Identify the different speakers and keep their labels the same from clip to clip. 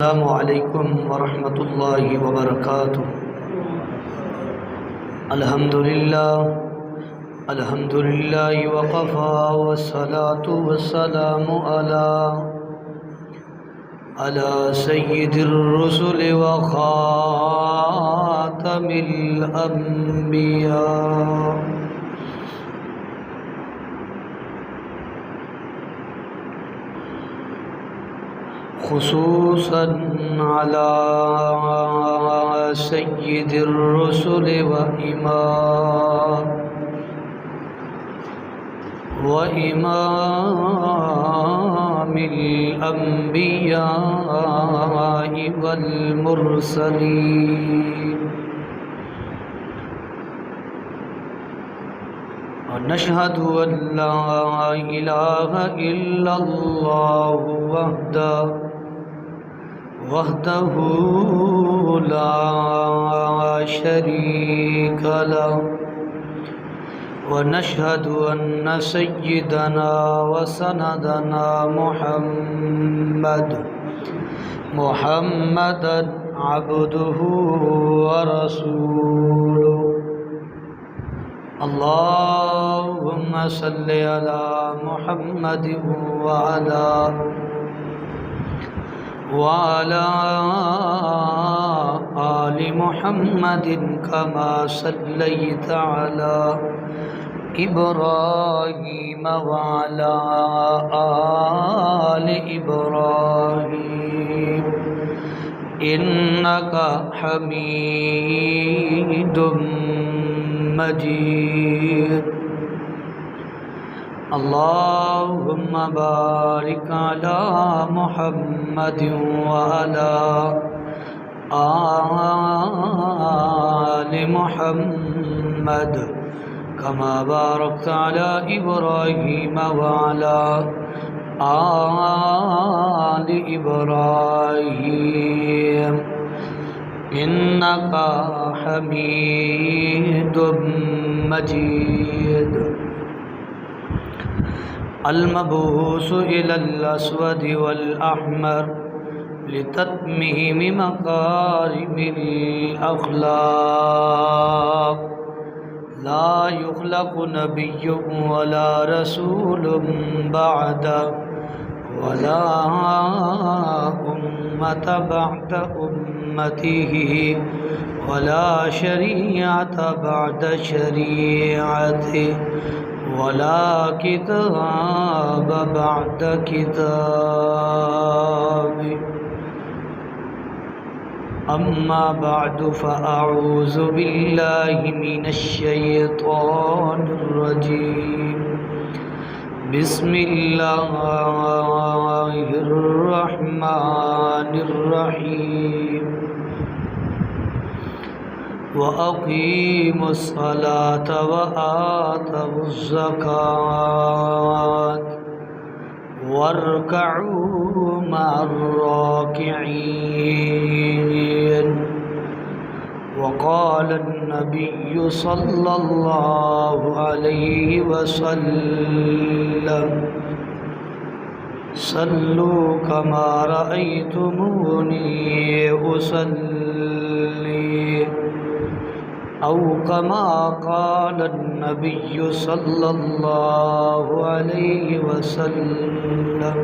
Speaker 1: السلام علیکم ورحمۃ اللہ وبرکاتہ۔ الحمدللہ وقفا والصلاة والسلام علی سید الرسل وخاتم الانبیاء۔ خصوصاً على سید الرسل وإمام الأنبياء والمرسلين، ونشهد أن لا إله إلا الله وحده لا شريك له، ونشهد أن سيدنا وسندنا محمدا عبده ورسوله۔ اللهم صل على محمد وعلى آل محمد كما صليت على إبراهيم وعلى آل إبراهيم إنك حميد مجيد۔ اللهم بارك على محمد وعلى آل محمد كما باركت على إبراهيم وعلى آل إبراهيم إنك حميد مجيد۔ المبعوث إلى الأسود والأحمر لتتميم مكارم الأخلاق، لا يخلق نبي ولا رسول بعده، ولا أمة بعد أمته، ولا شريعة بعد شريعته، ولا كتاب بعد كتابه۔ أما بعد فأعوذ بالله من الشيطان الرجيم، بسم الله الرحمن الرحيم۔ وأقيموا الصلاة وآتوا الزكاة واركعوا مع الراكعين۔ وقال النبي صلى الله عليه وسلم: صلوا كما رأيتموني أصلي، أو كما قال النبي صلى الله عليه وسلم۔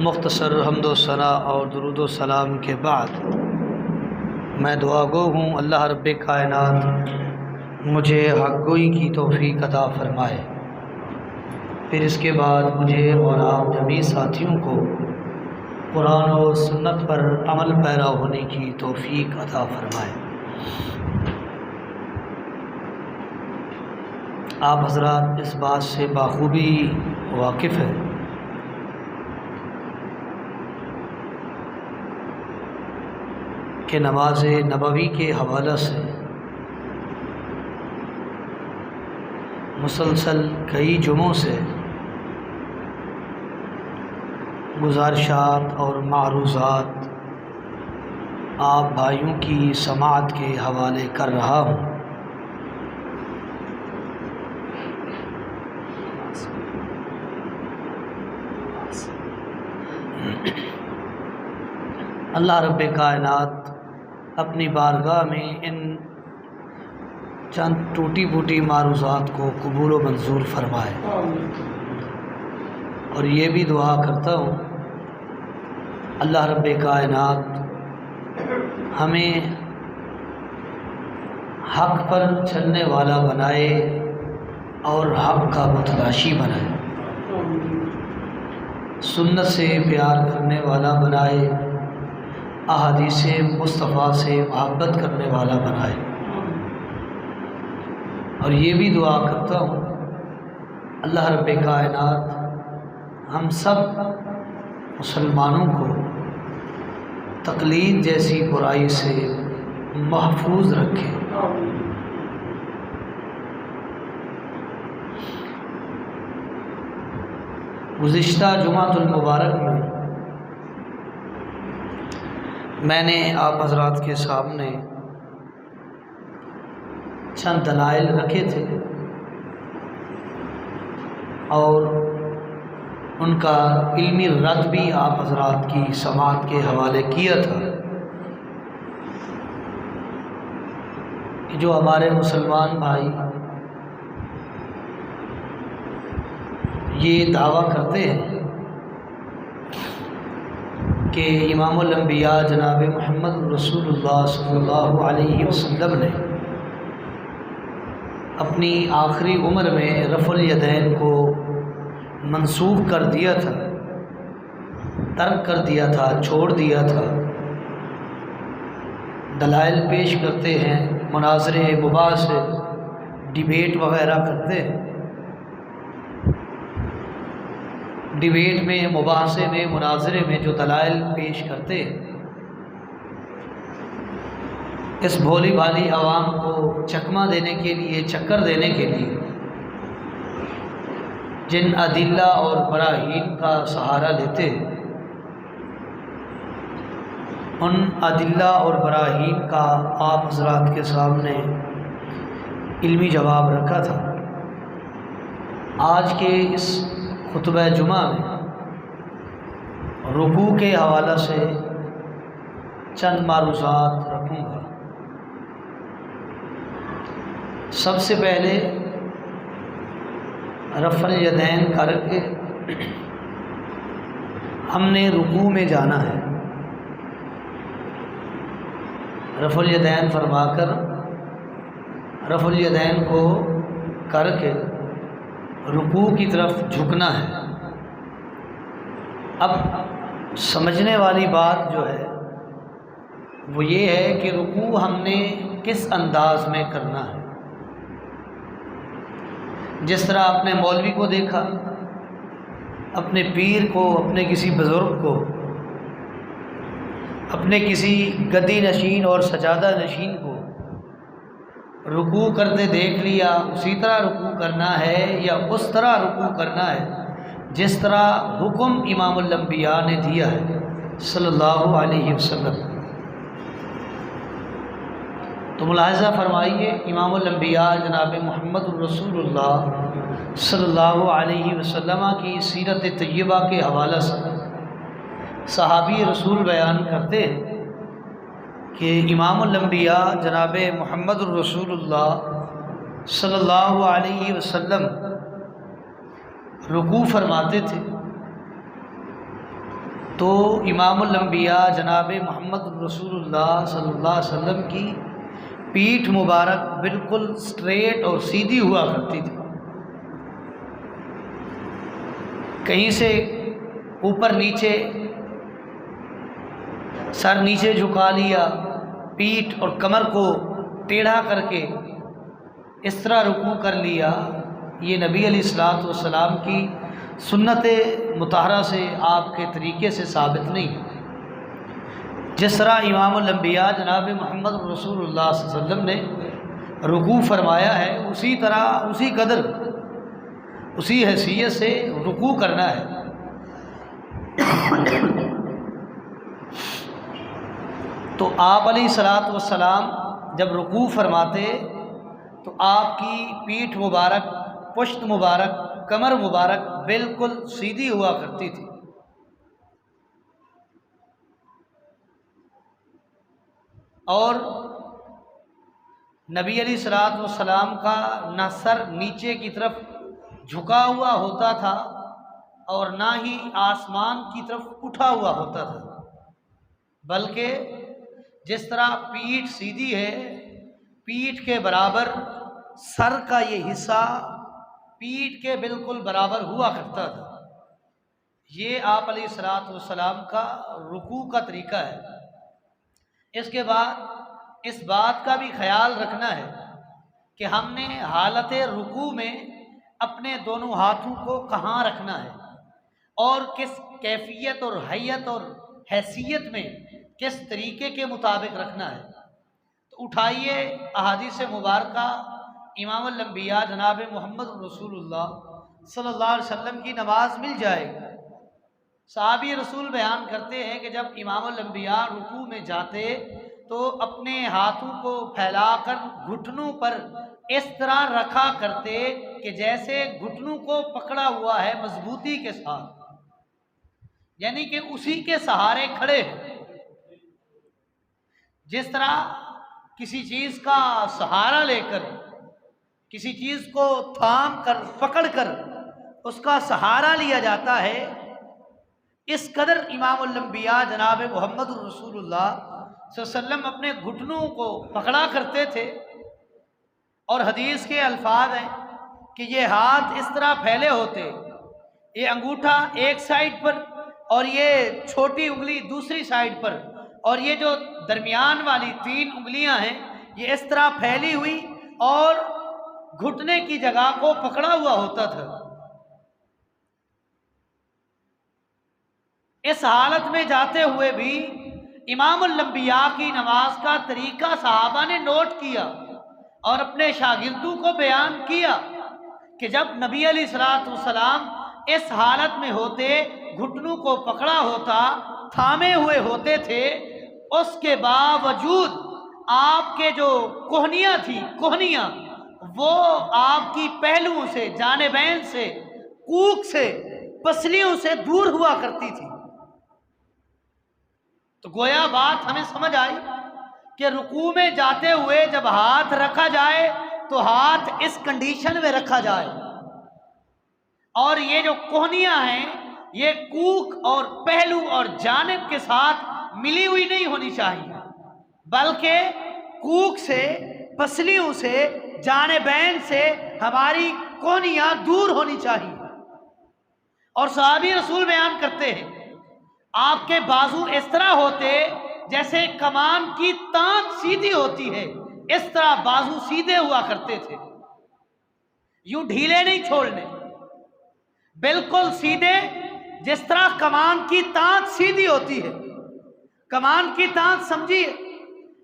Speaker 1: مختصر حمد و ثنا اور درود و سلام کے بعد میں دعا گو ہوں اللہ رب کائنات مجھے حق گوئی کی توفیق عطا فرمائے، پھر اس کے بعد مجھے اور آپ جمیع ساتھیوں کو قرآن و سنت پر عمل پیرا ہونے کی توفیق عطا فرمائے۔ آپ حضرات اس بات سے بخوبی واقف ہیں کہ نماز نبوی کے حوالہ سے مسلسل کئی جمعوں سے گزارشات اور معروضات آپ بھائیوں کی سماعت کے حوالے کر رہا ہوں۔ اللہ رب کائنات اپنی بارگاہ میں ان چند ٹوٹی پھوٹی معروضات کو قبول و منظور فرمائے، اور یہ بھی دعا کرتا ہوں اللہ رب کائنات ہمیں حق پر چلنے والا بنائے اور حق کا متلاشی بنائے، سنت سے پیار کرنے والا بنائے، احادیث مصطفیٰ سے محبت کرنے والا بنائے۔ اور یہ بھی دعا کرتا ہوں اللہ رب کائنات ہم سب مسلمانوں کو تقلید جیسی برائی سے محفوظ رکھے۔ گزشتہ جمعۃ المبارک میں نے آپ حضرات کے سامنے چند دلائل رکھے تھے اور ان کا علمی رد بھی آپ حضرات کی سماعت کے حوالے کیا تھا کہ جو ہمارے مسلمان بھائی یہ دعویٰ کرتے ہیں کہ امام الانبیاء جناب محمد رسول اللہ صلی اللہ علیہ وسلم نے اپنی آخری عمر میں رفع الیدین کو منسوخ کر دیا تھا، ترک کر دیا تھا، چھوڑ دیا تھا، دلائل پیش کرتے ہیں، مناظرے مباحث ڈیبیٹ وغیرہ کرتے ہیں، ڈیبیٹ میں، مباحثے میں، مناظرے میں جو دلائل پیش کرتے ہیں، اس بھولی بھالی عوام کو چکمہ دینے کے لیے، چکر دینے کے لیے جن ادلہ اور براہین کا سہارا لیتے ہیں، ان ادلہ اور براہین کا آپ حضرات کے سامنے علمی جواب رکھا تھا۔ آج کے اس خطبہ جمعہ میں رکوع کے حوالہ سے چند معروضات رکھوں گا۔ سب سے پہلے رفع الیدین کر کے ہم نے رکوع میں جانا ہے، رفع الیدین فرما کر رفع الیدین کو کر کے رکوع کی طرف جھکنا ہے۔ اب سمجھنے والی بات جو ہے وہ یہ ہے کہ رکوع ہم نے کس انداز میں کرنا ہے۔ جس طرح آپ نے مولوی کو دیکھا، اپنے پیر کو، اپنے کسی بزرگ کو، اپنے کسی گدی نشین اور سجادہ نشین کو رکوع کرتے دیکھ لیا، اسی طرح رکوع کرنا ہے یا اس طرح رکوع کرنا ہے جس طرح حکم امام الانبیاء نے دیا ہے صلی اللہ علیہ وسلم۔ تو ملاحظہ فرمائیے، امام الانبیاء جناب محمد رسول اللہ صلی اللہ علیہ وسلم کی سیرت طیبہ کے حوالہ سے صحابی رسول بیان کرتے ہیں کہ امام الانبیاء جناب محمد رسول اللہ صلی اللہ علیہ وسلم رکوع فرماتے تھے تو امام الانبیاء جناب محمد رسول اللہ صلی اللہ علیہ وسلم کی پیٹھ مبارک بالکل سٹریٹ اور سیدھی ہوا کرتی تھی، کہیں سے اوپر نیچے سر نیچے جھکا لیا، پیٹھ اور کمر کو ٹیڑھا کر کے اس طرح رکوع کر لیا، یہ نبی علیہ الصلوۃ والسلام کی سنت مطہرہ سے، آپ کے طریقے سے ثابت نہیں۔ جس طرح امام الانبیاء جناب محمد رسول اللہ صلی اللہ علیہ وسلم نے رکوع فرمایا ہے، اسی طرح، اسی قدر، اسی حیثیت سے رکوع کرنا ہے۔ تو آپ علیہ الصلوۃ والسلام جب رکوع فرماتے تو آپ کی پیٹھ مبارک، پشت مبارک، کمر مبارک بالکل سیدھی ہوا کرتی تھی۔ اور نبی علیہ الصلوۃ والسلام کا نہ سر نیچے کی طرف جھکا ہوا ہوتا تھا اور نہ ہی آسمان کی طرف اٹھا ہوا ہوتا تھا، بلکہ جس طرح پیٹھ سیدھی ہے، پیٹھ کے برابر سر کا یہ حصہ پیٹھ کے بالکل برابر ہوا کرتا تھا۔ یہ آپ علیہ الصلوۃ والسلام کا رکوع کا طریقہ ہے۔ اس کے بعد اس بات کا بھی خیال رکھنا ہے کہ ہم نے حالت رکوع میں اپنے دونوں ہاتھوں کو کہاں رکھنا ہے اور کس کیفیت اور حیت اور حیثیت میں کس طریقے کے مطابق رکھنا ہے۔ تو اٹھائیے احادیث مبارکہ امام الانبیاء جناب محمد رسول اللہ صلی اللہ علیہ وسلم کی نماز مل جائے گی۔ صحابی رسول بیان کرتے ہیں کہ جب امام الانبیاء رکوع میں جاتے تو اپنے ہاتھوں کو پھیلا کر گھٹنوں پر اس طرح رکھا کرتے کہ جیسے گھٹنوں کو پکڑا ہوا ہے مضبوطی کے ساتھ، یعنی کہ اسی کے سہارے کھڑے ہیں۔ جس طرح کسی چیز کا سہارا لے کر، کسی چیز کو تھام کر پکڑ کر اس کا سہارا لیا جاتا ہے، اس قدر امام الانبیاء جناب محمد رسول اللہ صلی اللہ علیہ وسلم اپنے گھٹنوں کو پکڑا کرتے تھے۔ اور حدیث کے الفاظ ہیں کہ یہ ہاتھ اس طرح پھیلے ہوتے، یہ انگوٹھا ایک سائڈ پر اور یہ چھوٹی انگلی دوسری سائڈ پر، اور یہ جو درمیان والی 3 انگلیاں ہیں یہ اس طرح پھیلی ہوئی اور گھٹنے کی جگہ کو پکڑا ہوا ہوتا تھا۔ اس حالت میں جاتے ہوئے بھی امام الانبیاء کی نماز کا طریقہ صحابہ نے نوٹ کیا اور اپنے شاگردوں کو بیان کیا کہ جب نبی علیہ الصلوۃ والسلام اس حالت میں ہوتے، گھٹنوں کو پکڑا ہوتا، تھامے ہوئے ہوتے تھے، اس کے باوجود آپ کے جو کوہنیاں وہ آپ کی پہلوؤں سے، جانبین سے، کوک سے، پسلیوں سے دور ہوا کرتی تھی۔ تو گویا بات ہمیں سمجھ آئی کہ رکوع میں جاتے ہوئے جب ہاتھ رکھا جائے تو ہاتھ اس کنڈیشن میں رکھا جائے، اور یہ جو کوہنیاں ہیں یہ کوک اور پہلو اور جانب کے ساتھ ملی ہوئی نہیں ہونی چاہیے، بلکہ کوک سے، پسلیوں سے، جانبین سے ہماری کوہنیاں دور ہونی چاہیے۔ اور صحابی رسول بیان کرتے ہیں آپ کے بازو اس طرح ہوتے جیسے کمان کی تان سیدھی ہوتی ہے، اس طرح بازو سیدھے ہوا کرتے تھے، یوں ڈھیلے نہیں چھوڑنے، بالکل سیدھے، جس طرح کمان کی تان سیدھی ہوتی ہے۔ کمان کی تان سمجھیے،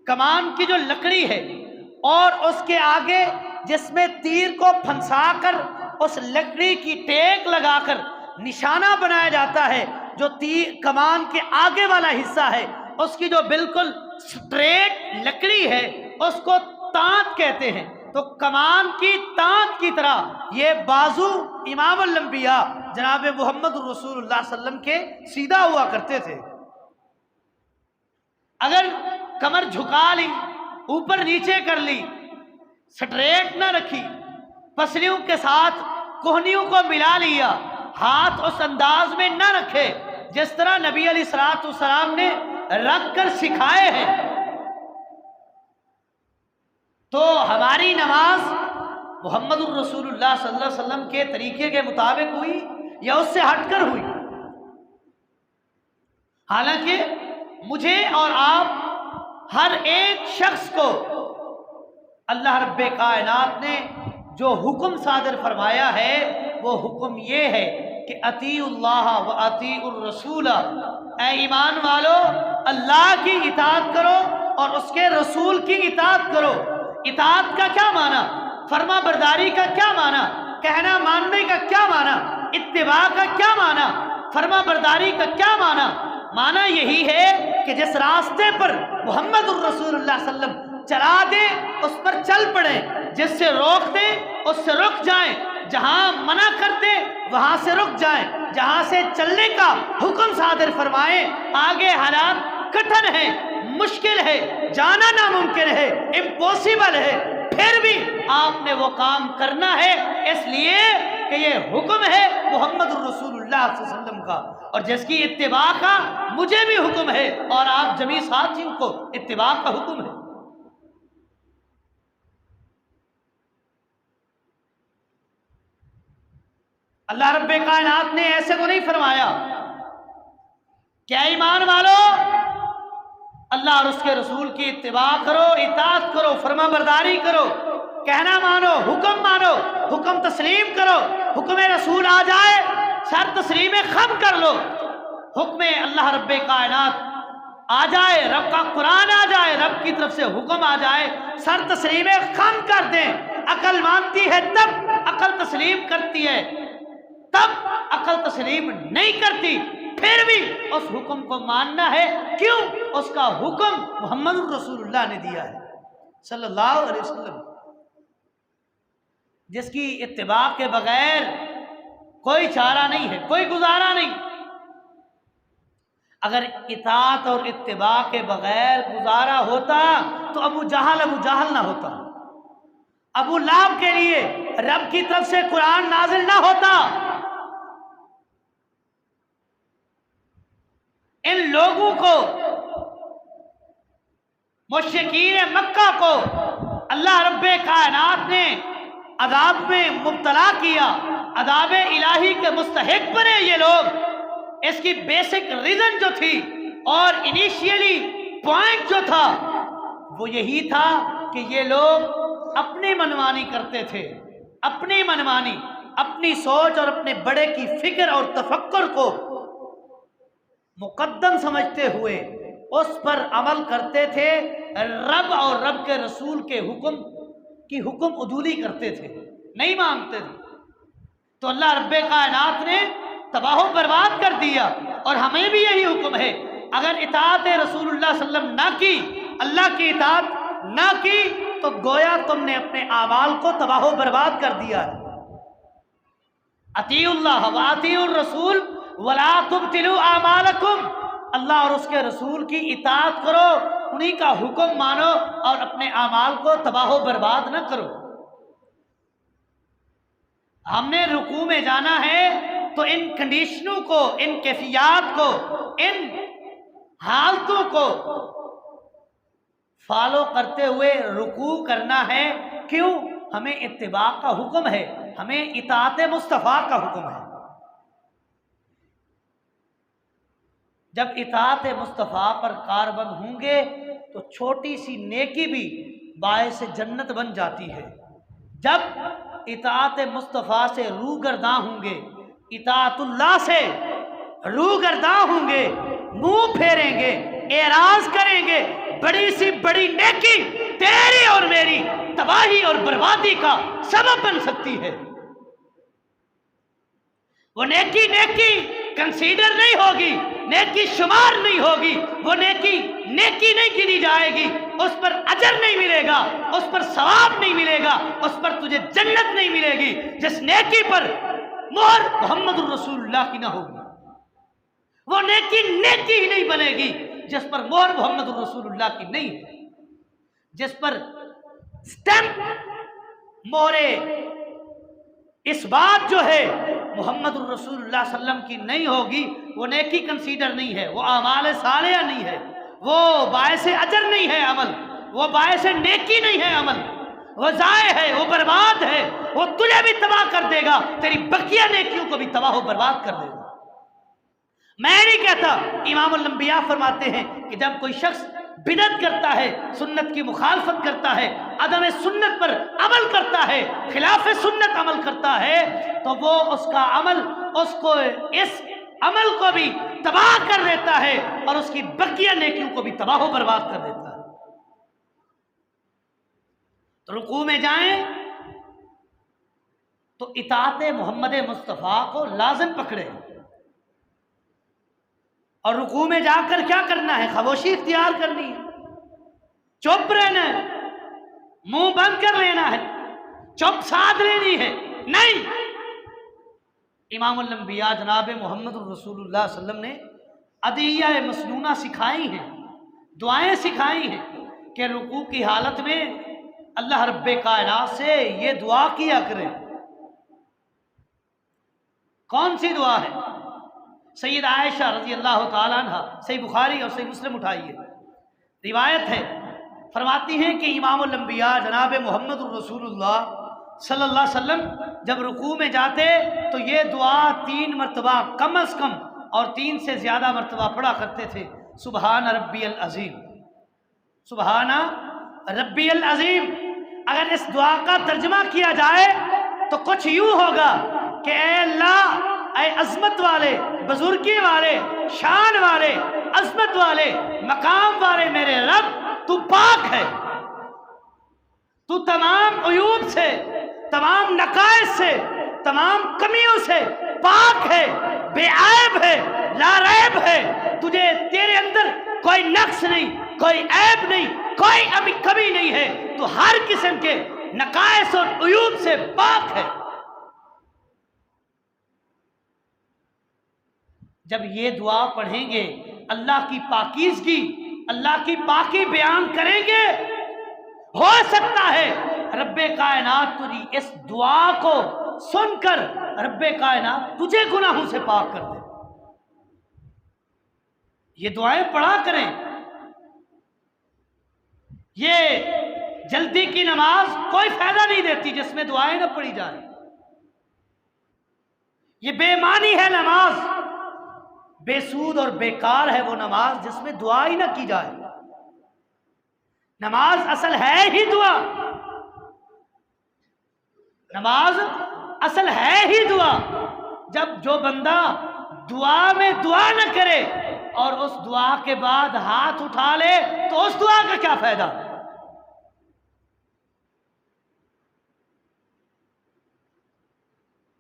Speaker 1: کمان کی جو لکڑی ہے اور اس کے آگے جس میں تیر کو پھنسا کر اس لکڑی کی ٹیک لگا کر نشانہ بنایا جاتا ہے، جو تیر کمان کے آگے والا حصہ ہے اس کی جو بالکل سٹریٹ لکڑی ہے اس کو تانت کہتے ہیں۔ تو کمان کی تانت کی طرح یہ بازو امام الانبیاء جناب محمد رسول اللہ صلی اللہ علیہ وسلم کے سیدھا ہوا کرتے تھے۔ اگر کمر جھکا لی، اوپر نیچے کر لی، سٹریٹ نہ رکھی، پسلیوں کے ساتھ کوہنیوں کو ملا لیا، ہاتھ اس انداز میں نہ رکھے جس طرح نبی علیہ الصلوۃ والسلام نے رکھ کر سکھائے ہیں، تو ہماری نماز محمد الرسول اللہ صلی اللہ علیہ وسلم کے طریقے کے مطابق ہوئی یا اس سے ہٹ کر ہوئی؟ حالانکہ مجھے اور آپ ہر ایک شخص کو اللہ رب کائنات نے جو حکم صادر فرمایا ہے وہ حکم یہ ہے کہ اطیعوا اللہ و اطیعوا الرسول، اے ایمان والو اللہ کی اطاعت کرو اور اس کے رسول کی اطاعت کرو۔ اطاعت کا کیا معنی؟ فرما برداری کا کیا معنی؟ کہنا ماننے کا کیا معنی؟ اتباع کا کیا معنی؟ فرما برداری کا کیا معنی؟ معنی یہی ہے کہ جس راستے پر محمد الرسول اللہ صلی اللہ علیہ وسلم چلا دے اس پر چل پڑیں، جس سے روک دے اس سے رک جائیں، جہاں منع کر دے وہاں سے رک جائیں، جہاں سے چلنے کا حکم صادر فرمائے آگے حالات کٹھن ہیں، مشکل ہے، جانا ناممکن ہے، امپاسبل ہے، پھر بھی آپ نے وہ کام کرنا ہے، اس لیے کہ یہ حکم ہے محمد الرسول اللہ صلی اللہ علیہ وسلم کا، اور جس کی اتباع کا مجھے بھی حکم ہے اور آپ جمیع ساتھیوں کو اتباع کا حکم ہے۔ اللہ رب کائنات نے ایسے تو نہیں فرمایا کیا ایمان والو اللہ اور اس کے رسول کی اتباع کرو، اطاعت کرو، فرما برداری کرو، کہنا مانو، حکم تسلیم کرو، حکم رسول آ جائے سر تسلیم خم کر لو، حکم اللہ رب کائنات آ جائے، رب کا قرآن آ جائے، رب کی طرف سے حکم آ جائے، سر تسلیم خم کر دیں۔ عقل مانتی ہے تب عقل تسلیم کرتی ہے، تب عقل تسلیم نہیں کرتی، پھر بھی اس حکم کو ماننا ہے، کیوں؟ اس کا حکم محمد رسول اللہ نے دیا ہے صلی اللہ علیہ وسلم، جس کی اتباع کے بغیر کوئی چارہ نہیں ہے، کوئی گزارا نہیں۔ اگر اطاعت اور اتباع کے بغیر گزارا ہوتا تو ابو جہل نہ ہوتا، ابو لہب کے لیے رب کی طرف سے قرآن نازل نہ ہوتا، ان لوگوں کو، مشرکین مکہ کو اللہ رب کائنات نے عذاب میں مبتلا کیا، عذاب الہی کے مستحق بنے یہ لوگ۔ اس کی بیسک ریزن جو تھی اور انیشیلی پوائنٹ جو تھا وہ یہی تھا کہ یہ لوگ اپنی منمانی کرتے تھے، اپنی منمانی، اپنی سوچ اور اپنے بڑے کی فکر اور تفکر کو مقدم سمجھتے ہوئے اس پر عمل کرتے تھے، رب اور رب کے رسول کے حکم کی حکم عدولی کرتے تھے، نہیں مانتے تھے، تو اللہ رب کائنات نے تباہ و برباد کر دیا۔ اور ہمیں بھی یہی حکم ہے، اگر اطاعت رسول اللہ صلی اللہ علیہ وسلم نہ کی، اللہ کی اطاعت نہ کی، تو گویا تم نے اپنے اعمال کو تباہ و برباد کر دیا ہے۔ اطیعوا اللہ واطیعوا الرسول ولا تبطلوا اعمالکم، اللہ اور اس کے رسول کی اطاعت کرو، انہی کا حکم مانو اور اپنے اعمال کو تباہ و برباد نہ کرو۔ ہم نے رکوع میں جانا ہے تو ان کنڈیشنوں کو، ان کیفیات کو، ان حالتوں کو فالو کرتے ہوئے رکوع کرنا ہے، کیوں؟ ہمیں اتباع کا حکم ہے، ہمیں اطاعت مصطفیٰ کا حکم ہے۔ جب اطاعت مصطفیٰ پر کاربند ہوں گے تو چھوٹی سی نیکی بھی باعث جنت بن جاتی ہے۔ جب اطاعت مصطفیٰ سے روگرداں ہوں گے، اطاعت اللہ سے روگرداں ہوں گے، منہ پھیریں گے، اعراض کریں گے، بڑی سی بڑی نیکی تیری اور میری تباہی اور بربادی کا سبب بن سکتی ہے۔ وہ نیکی کنسیڈر نہیں ہوگی، نیکی شمار نہیں ہوگی، وہ نیکی نہیں گنی جائے گی، اس پر اجر نہیں ملے گا، اس پر ثواب نہیں ملے گا، اس پر تجھے جنت نہیں ملے گی جس نیکی پر مہر محمد الرسول اللہ کی نہ ہوگی۔ وہ نیکی ہی نہیں بنے گی جس پر مہر محمد الرسول اللہ کی نہیں ہے، جس پر سٹیمپ مہر اس بات جو ہے محمد الرسول اللہ صلی اللہ علیہ وسلم کی نہیں ہوگی، وہ نیکی کنسیڈر نہیں ہے، وہ اعمال صالحہ نہیں ہے، وہ باعث اجر نہیں ہے عمل، وہ باعث نیکی نہیں ہے عمل، وہ ضائع ہے، وہ برباد ہے، وہ تجھے بھی تباہ کر دے گا، تیری بقیہ نیکیوں کو بھی تباہ و برباد کر دے گا۔ میں نہیں کہتا، امام الانبیاء فرماتے ہیں کہ جب کوئی شخص بدعت کرتا ہے، سنت کی مخالفت کرتا ہے، عدم سنت پر عمل کرتا ہے، خلاف سنت عمل کرتا ہے، تو وہ اس کا عمل اس کو اس عمل کو بھی تباہ کر دیتا ہے اور اس کی بقیہ نیکیوں کو بھی تباہ و برباد کر دیتا ہے۔ تو رکوع میں جائیں تو اطاعت محمد مصطفیٰ کو لازم پکڑے، اور رکوع میں جا کر کیا کرنا ہے؟ خاموشی اختیار کرنی ہے، چپ رہنا ہے، منہ بند کر لینا ہے، چپ سادھ لینی ہے، نہیں۔ امام الانبیاء جناب محمد الرسول اللہ صلی اللہ علیہ وسلم نے ادعیہ مسنونہ سکھائی ہیں، دعائیں سکھائی ہیں کہ رکوع کی حالت میں اللہ رب کائنات سے یہ دعا کیا کریں۔ کون سی دعا ہے؟ سید عائشہ رضی اللہ تعالیٰ عنہ، صحیح بخاری اور صحیح مسلم اٹھائیے، روایت ہے، فرماتی ہیں کہ امام الانبیاء جناب محمد الرسول اللہ صلی اللہ علیہ وسلم جب رکوع میں جاتے تو یہ دعا 3 مرتبہ کم از کم اور 3 سے زیادہ مرتبہ پڑھا کرتے تھے۔ سبحان ربی العظیم، سبحان ربی العظیم۔ اگر اس دعا کا ترجمہ کیا جائے تو کچھ یوں ہوگا کہ اے اللہ، اے عظمت والے، بزرگی والے، شان والے، عظمت والے، مقام والے میرے رب، تو پاک ہے، تو تمام عیوب سے، تمام نقائص سے، تمام کمیوں سے پاک ہے، بے عیب ہے، لا ریب ہے، تجھے تیرے اندر کوئی نقص نہیں، کوئی عیب نہیں، کوئی کمی نہیں ہے، تو ہر قسم کے نقائص اور عیوب سے پاک ہے۔ جب یہ دعا پڑھیں گے، اللہ کی پاکیزگی، اللہ کی پاکی بیان کریں گے، ہو سکتا ہے رب کائنات تجھے اس دعا کو سن کر رب کائنات تجھے گناہوں سے پاک کر دے۔ یہ دعائیں پڑھا کریں۔ یہ جلدی کی نماز کوئی فائدہ نہیں دیتی جس میں دعائیں نہ پڑھی جائیں۔ یہ بے معنی ہے نماز، بے سود اور بیکار ہے وہ نماز جس میں دعا ہی نہ کی جائے۔ نماز اصل ہے ہی دعا، نماز اصل ہے ہی دعا۔ جب جو بندہ دعا میں دعا نہ کرے اور اس دعا کے بعد ہاتھ اٹھا لے تو اس دعا کا کیا فائدہ؟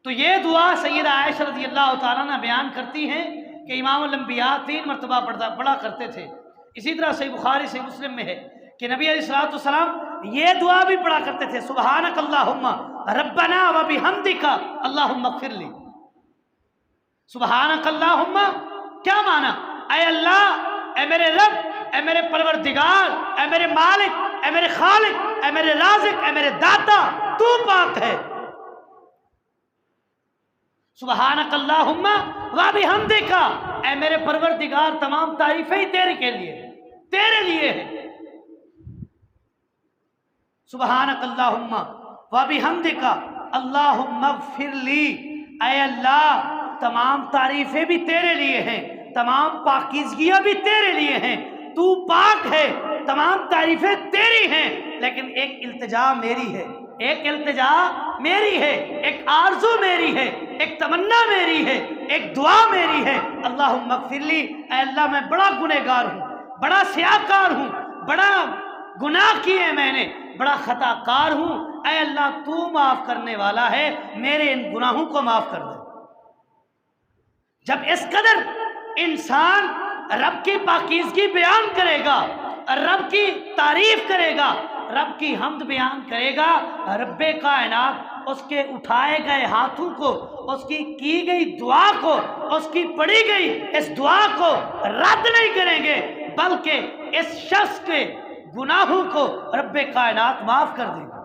Speaker 1: تو یہ دعا سیدہ عائشہ رضی اللہ تعالیٰ عنہ بیان کرتی ہیں کہ امام الانبیاء 3 مرتبہ پڑھا کرتے تھے۔ اسی طرح صحیح بخاری صحیح مسلم میں ہے کہ نبی علیہ الصلوۃ والسلام یہ دعا بھی پڑھا کرتے تھے، سبحانک اللہم ربنا و بحمدک اللہم اغفر لی۔ سبحانک اللہم کیا معنی؟ اے اللہ، اے میرے رب، اے میرے پروردگار، اے میرے مالک، اے میرے خالق، اے میرے رازق، اے میرے داتا، تو پاک ہے۔ سبحانک اللہم و بحمدک، اے میرے پروردگار تمام تعریفیں ہی تیرے کے لیے، تیرے لیے ہے۔ سبحانک اللہم و بحمدک اللہم اغفر لی، اے اللہ تمام تعریفیں بھی تیرے لیے ہیں، تمام پاکیزگیاں بھی تیرے لیے ہیں، تو پاک ہے، تمام تعریفیں تیری ہیں، لیکن ایک التجا میری ہے، ایک التجا میری ہے، ایک آرزو میری ہے، ایک تمنا میری ہے، ایک دعا میری ہے۔ اللہم اغفر لی، اے اللہ میں بڑا گنہگار ہوں، بڑا سیاہکار ہوں، بڑا گناہ کیے میں نے، بڑا خطا کار ہوں، اے اللہ تو معاف کرنے والا ہے، میرے ان گناہوں کو معاف کر دے۔ جب اس قدر انسان رب کی پاکیزگی بیان کرے گا، رب کی تعریف کرے گا، رب کی حمد بیان کرے گا، رب کائنات اس کے اٹھائے گئے ہاتھوں کو، اس کی گئی دعا کو، اس کی پڑھی گئی اس دعا کو رد نہیں کریں گے، بلکہ اس شخص کے گناہوں کو رب کائنات معاف کر دے گا۔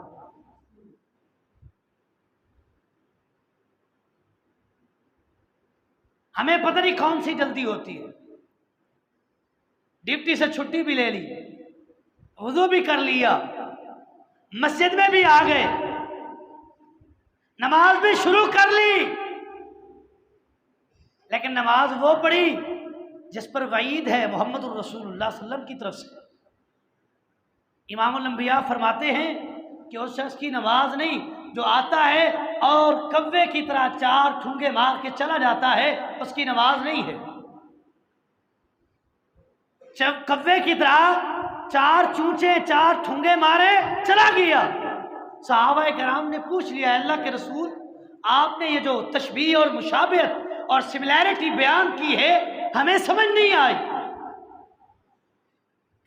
Speaker 1: ہمیں پتہ نہیں کون سی جلدی ہوتی ہے، ڈیوٹی سے چھٹی بھی لے لی، وضو بھی کر لیا، مسجد میں بھی آ گئے، نماز بھی شروع کر لی، لیکن نماز وہ پڑھی جس پر وعید ہے محمد الرسول اللہ صلی اللہ علیہ وسلم کی طرف سے۔ امام الانبیاء فرماتے ہیں کہ اس شخص کی نماز نہیں جو آتا ہے اور کوے کی طرح 4 ٹھونگے مار کے چلا جاتا ہے، اس کی نماز نہیں ہے۔ جب کوے کی طرح 4 چونچے 4 ٹھونگے مارے چلا گیا، صحابہ کرام نے پوچھ لیا، اللہ کے رسول آپ نے یہ جو تشبیہ اور مشابہت اور سملیرٹی بیان کی ہے ہمیں سمجھ نہیں آئی،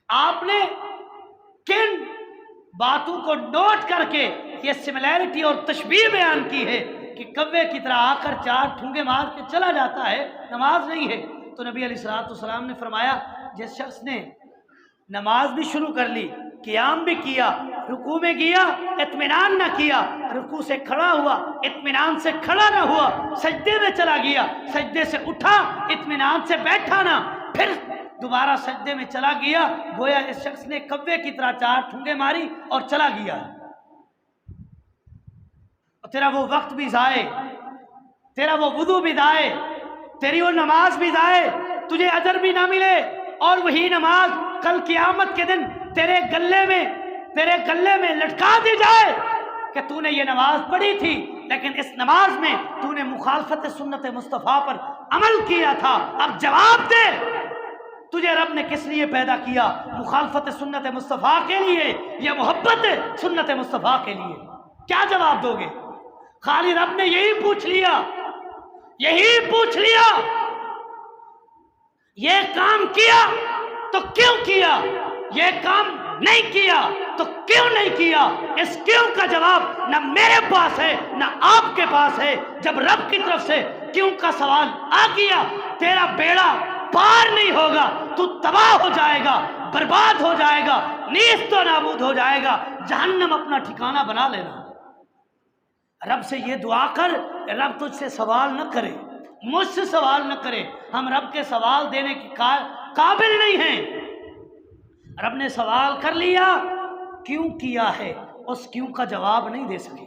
Speaker 1: آپ نے کن باتوں کو نوٹ کر کے یہ سملیرٹی اور تشبیہ بیان کی ہے کہ کوے کی طرح آ کر 4 ٹھونگے مار کے چلا جاتا ہے، نماز نہیں ہے؟ تو نبی علیہ الصلوۃ والسلام نے فرمایا، جس شخص نے نماز بھی شروع کر لی، قیام بھی کیا، رکوع میں گیا اطمینان نہ کیا، رکوع سے کھڑا ہوا اطمینان سے کھڑا نہ ہوا، سجدے میں چلا گیا، سجدے سے اٹھا اطمینان سے بیٹھا نہ، پھر دوبارہ سجدے میں چلا گیا، گویا اس شخص نے کوے کی طرح 4 ٹھونگے ماری اور چلا گیا۔ تیرا وہ وقت بھی ضائع، تیرا وہ وضو بھی ضائع، تیری وہ نماز بھی ضائع، تجھے اجر بھی نہ ملے، اور وہی نماز کل قیامت کے دن تیرے گلے میں لٹکا دی جائے کہ تو نے یہ نماز پڑھی تھی لیکن اس نماز میں تو نے مخالفت سنت مصطفیٰ پر عمل کیا تھا۔ اب جواب دے، تجھے رب نے کس لیے پیدا کیا؟ مخالفت سنت مصطفیٰ کے لیے یا محبت سنت مصطفیٰ کے لیے؟ کیا جواب دو گے؟ خالی رب نے یہی پوچھ لیا، یہ کام کیا تو کیوں کیا، یہ کام نہیں کیا تو کیوں نہیں کیا؟ اس کیوں کا جواب نہ میرے پاس ہے نہ آپ کے پاس ہے۔ جب رب کی طرف سے کیوں کا سوال آ گیا، تیرا بیڑا پار نہیں ہوگا، تو تباہ ہو جائے گا، برباد ہو جائے گا، نیست و نابود ہو جائے گا، جہنم اپنا ٹھکانہ بنا لینا۔ رب سے یہ دعا کر، رب تجھ سے سوال نہ کرے، مجھ سے سوال نہ کرے، ہم رب کے سوال دینے کے قابل نہیں ہیں۔ رب نے سوال کر لیا، کیوں کیا ہے، اس کیوں کا جواب نہیں دے سکے۔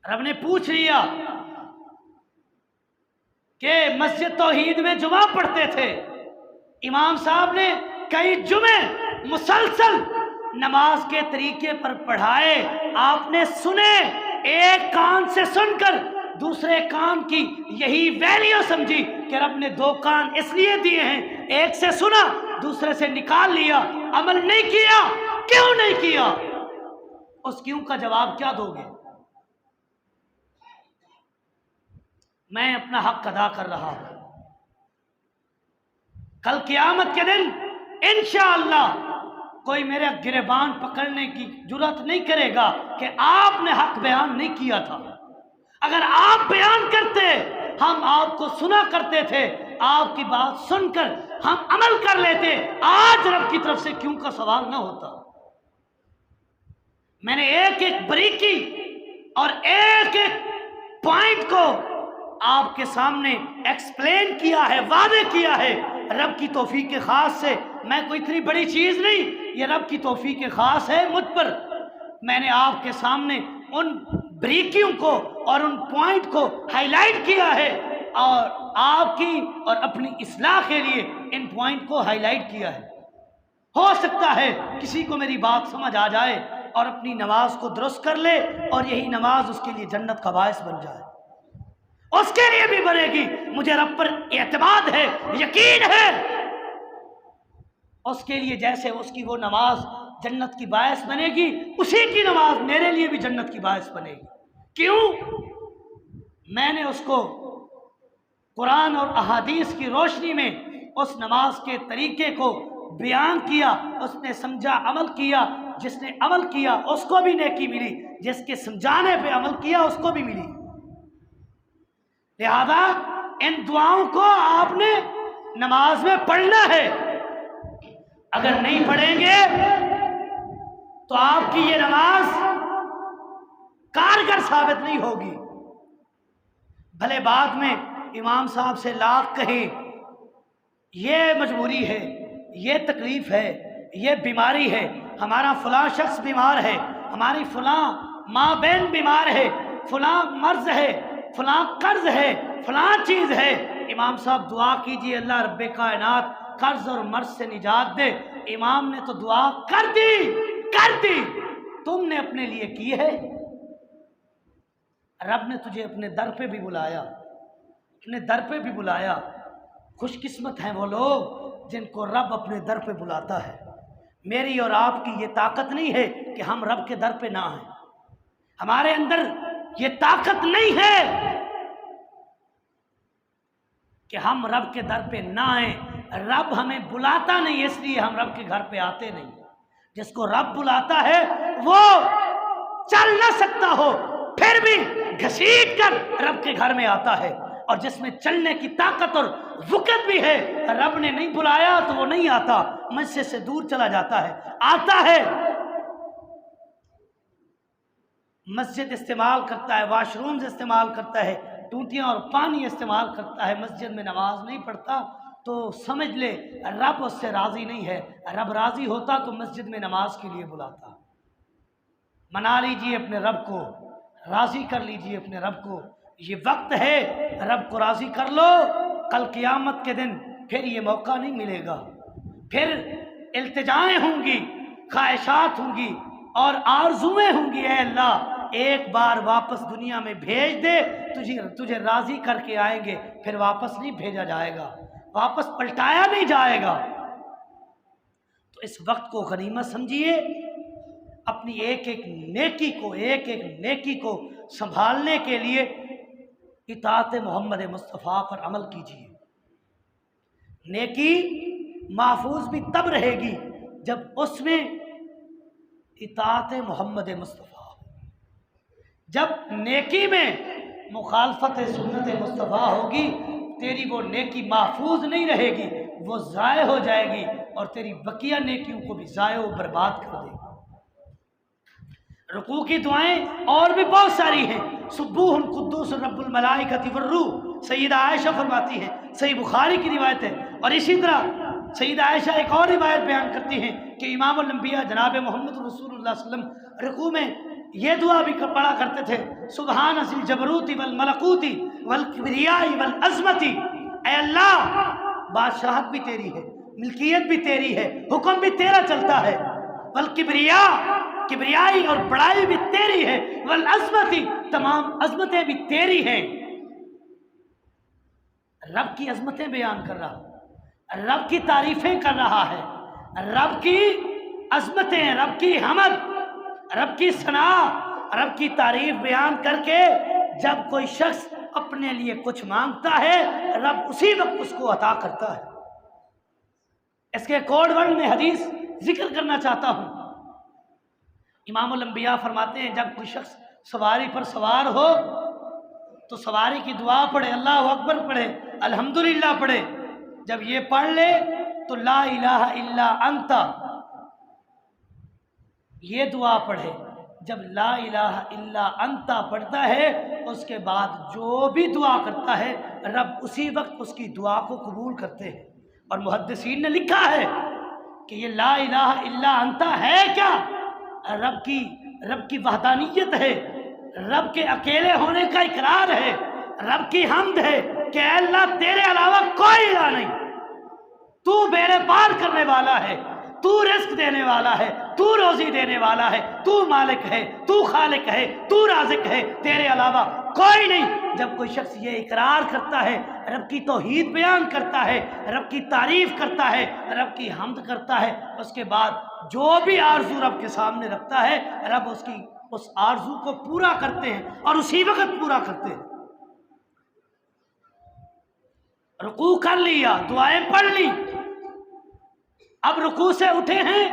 Speaker 1: رب نے پوچھ لیا کہ مسجد توحید میں جمعہ پڑھتے تھے، امام صاحب نے کئی جمعے مسلسل نماز کے طریقے پر پڑھائے، آپ نے سنے، ایک کان سے سن کر دوسرے کان کی یہی ویلیو سمجھی کہ رب نے 2 کان اس لیے دیے ہیں، ایک سے سنا دوسرے سے نکال لیا، عمل نہیں کیا۔ کیوں نہیں کیا؟ اس کیوں کا جواب کیا دو گے؟ میں اپنا حق ادا کر رہا ہوں، کل قیامت کے دن انشاءاللہ کوئی میرے گریبان پکڑنے کی جرات نہیں کرے گا کہ آپ نے حق بیان نہیں کیا تھا۔ اگر آپ بیان کرتے، ہم آپ کو سنا کرتے تھے، آپ کی بات سن کر ہم عمل کر لیتے، آج رب کی طرف سے کیوں کا سوال نہ ہوتا۔ میں نے ایک ایک بریکی اور ایک ایک پوائنٹ کو آپ کے سامنے ایکسپلین کیا ہے، واضح کیا ہے، رب کی توفیق خاص سے۔ میں کوئی اتنی بڑی چیز نہیں، یہ رب کی توفیق خاص ہے مجھ پر۔ میں نے آپ کے سامنے ان بریکیوں کو اور ان پوائنٹ کو ہائی لائٹ کیا ہے، اور آپ کی اور اپنی اصلاح کے لیے ان پوائنٹ کو ہائی لائٹ کیا ہے۔ ہو سکتا ہے کسی کو میری بات سمجھ آ جائے اور اپنی نماز کو درست کر لے، اور یہی نماز اس کے لیے جنت کا باعث بن جائے، اس کے لیے بھی بنے گی۔ مجھے رب پر اعتماد ہے، یقین ہے، اس کے لیے جیسے اس کی وہ نماز جنت کی باعث بنے گی، اسی کی نماز میرے لیے بھی جنت کی باعث بنے گی۔ کیوں؟ میں نے اس کو قرآن اور احادیث کی روشنی میں اس نماز کے طریقے کو بیان کیا، اس نے سمجھا، عمل کیا، جس نے عمل کیا اس کو بھی نیکی ملی، جس کے سمجھانے پہ عمل کیا اس کو بھی ملی۔ لہذا ان دعاؤں کو آپ نے نماز میں پڑھنا ہے، اگر نہیں پڑھیں گے تو آپ کی یہ نماز کارگر ثابت نہیں ہوگی۔ بھلے بعد میں امام صاحب سے لاکھ کہیں، یہ مجبوری ہے، یہ تکلیف ہے، یہ بیماری ہے، ہمارا فلاں شخص بیمار ہے، ہماری فلاں ماں بہن بیمار ہے، فلاں مرض ہے، فلاں قرض ہے، فلاں چیز ہے، امام صاحب دعا کیجئے اللہ رب کائنات قرض اور مرض سے نجات دے۔ امام نے تو دعا کر دی، تم نے اپنے لیے کی ہے؟ رب نے تجھے اپنے در پہ بھی بلایا، اپنے در پہ بھی بلایا۔ خوش قسمت ہیں وہ لوگ جن کو رب اپنے در پہ بلاتا ہے۔ میری اور آپ کی یہ طاقت نہیں ہے کہ ہم رب کے در پہ نہ آئیں، ہمارے اندر یہ طاقت نہیں ہے کہ ہم رب کے در پہ نہ آئیں۔ رب ہمیں بلاتا نہیں، اس لیے ہم رب کے گھر پہ آتے نہیں۔ جس کو رب بلاتا ہے وہ چل نہ سکتا ہو پھر بھی گھسیٹ کر رب کے گھر میں آتا ہے۔ اور جس میں چلنے کی طاقت اور وقت بھی ہے، رب نے نہیں بلایا تو وہ نہیں آتا، مسجد سے دور چلا جاتا ہے، آتا ہے، مسجد استعمال کرتا ہے، واش رومز استعمال کرتا ہے، ٹوٹیاں اور پانی استعمال کرتا ہے، مسجد میں نماز نہیں پڑھتا، تو سمجھ لے رب اس سے راضی نہیں ہے۔ رب راضی ہوتا تو مسجد میں نماز کے لیے بلاتا۔ منا لیجئے اپنے رب کو، راضی کر لیجئے اپنے رب کو، یہ وقت ہے رب کو راضی کر لو، کل قیامت کے دن پھر یہ موقع نہیں ملے گا، پھر التجائیں ہوں گی، خواہشات ہوں گی اور آرزویں ہوں گی، اے اللہ ایک بار واپس دنیا میں بھیج دے، تجھے راضی کر کے آئیں گے، پھر واپس نہیں بھیجا جائے گا، واپس پلٹایا نہیں جائے گا۔ تو اس وقت کو غنیمت سمجھیے، اپنی ایک ایک نیکی کو سنبھالنے کے لیے اطاعت محمد مصطفیٰ پر عمل کیجیے۔ نیکی محفوظ بھی تب رہے گی جب اس میں اطاعت محمد مصطفیٰ، جب نیکی میں مخالفت سنت مصطفیٰ ہوگی، تیری وہ نیکی محفوظ نہیں رہے گی، وہ ضائع ہو جائے گی اور تیری بقیہ نیکیوں کو بھی ضائع و برباد کر دے گی۔ رکوع کی دعائیں اور بھی بہت ساری ہیں، سبوح قدوس رب الملائکۃ والروح، سیدہ عائشہ فرماتی ہیں، صحیح بخاری کی روایت ہے، اور اسی طرح سیدہ عائشہ ایک اور روایت بیان کرتی ہیں کہ امام الانبیاء جناب محمد رسول اللہ صلی اللہ علیہ وسلم رکوع میں یہ دعا بھی پڑھا کرتے تھے، سبحان ذی الجبروت والملکوت والکبریاء والعظمت، اے اللہ بادشاہت بھی تیری ہے، ملکیت بھی تیری ہے، حکم بھی تیرا چلتا ہے، والکبریاء کبریائی اور بڑائی بھی تیری ہے، والعظمت تمام عظمتیں بھی تیری ہیں۔ رب کی عظمتیں بیان کر رہا، رب کی تعریفیں کر رہا ہے، رب کی عظمتیں، رب کی حمد، رب کی ثنا، رب کی تعریف بیان کر کے جب کوئی شخص اپنے لیے کچھ مانگتا ہے، رب اسی وقت اس کو عطا کرتا ہے۔ اس کے کوڈ ورڈ میں حدیث ذکر کرنا چاہتا ہوں، امام الانبیاء فرماتے ہیں جب کوئی شخص سواری پر سوار ہو تو سواری کی دعا پڑھے، اللہ اکبر پڑھے، الحمدللہ پڑھے، جب یہ پڑھ لے تو لا الہ الا انت یہ دعا پڑھے، جب لا الہ الا انت پڑھتا ہے اس کے بعد جو بھی دعا کرتا ہے رب اسی وقت اس کی دعا کو قبول کرتے ہیں۔ اور محدثین نے لکھا ہے کہ یہ لا الہ الا انت ہے کیا؟ رب کی وحدانیت ہے، رب کے اکیلے ہونے کا اقرار ہے، رب کی حمد ہے کہ اے اللہ تیرے علاوہ کوئی الہ نہیں، تو بیڑے پار کرنے والا ہے، تو رزق دینے والا ہے، تو روزی دینے والا ہے، تو مالک ہے، تو خالق ہے، تو رازق ہے، تیرے علاوہ کوئی نہیں۔ جب کوئی شخص یہ اقرار کرتا ہے، رب کی توحید بیان کرتا ہے، رب کی تعریف کرتا ہے، رب کی حمد کرتا ہے، اس کے بعد جو بھی آرزو رب کے سامنے رکھتا ہے رب اس آرزو کو پورا کرتے ہیں اور اسی وقت پورا کرتے ہیں۔ رکوع کر لیا، دعائیں پڑھ لی، اب رکوع سے اٹھے ہیں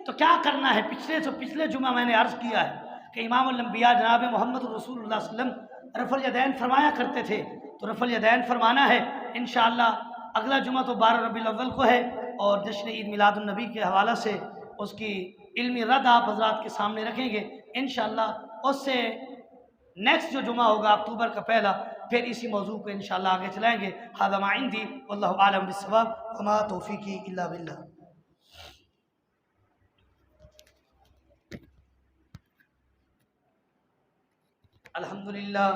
Speaker 1: تو کیا کرنا ہے؟ پچھلے جمعہ میں نے عرض کیا ہے کہ امام الانبیاء جناب محمد رسول اللہ صلی اللہ علیہ وسلم رفع الیدین فرمایا کرتے تھے، تو رفع الیدین فرمانا ہے انشاءاللہ۔ اگلا جمعہ تو 12 ربیع الاول کو ہے اور جشن عید میلاد النبی کے حوالہ سے اس کی علمی رد آپ حضرات کے سامنے رکھیں گے انشاءاللہ۔ اس سے نیکسٹ جو جمعہ ہوگا اکتوبر کا پہلا، پھر اسی موضوع کو انشاءاللہ آگے چلائیں گے۔ ھذا ما عندی واللہ اعلم بالصواب وما توفیقی الا باللہ۔ الحمدللہ۔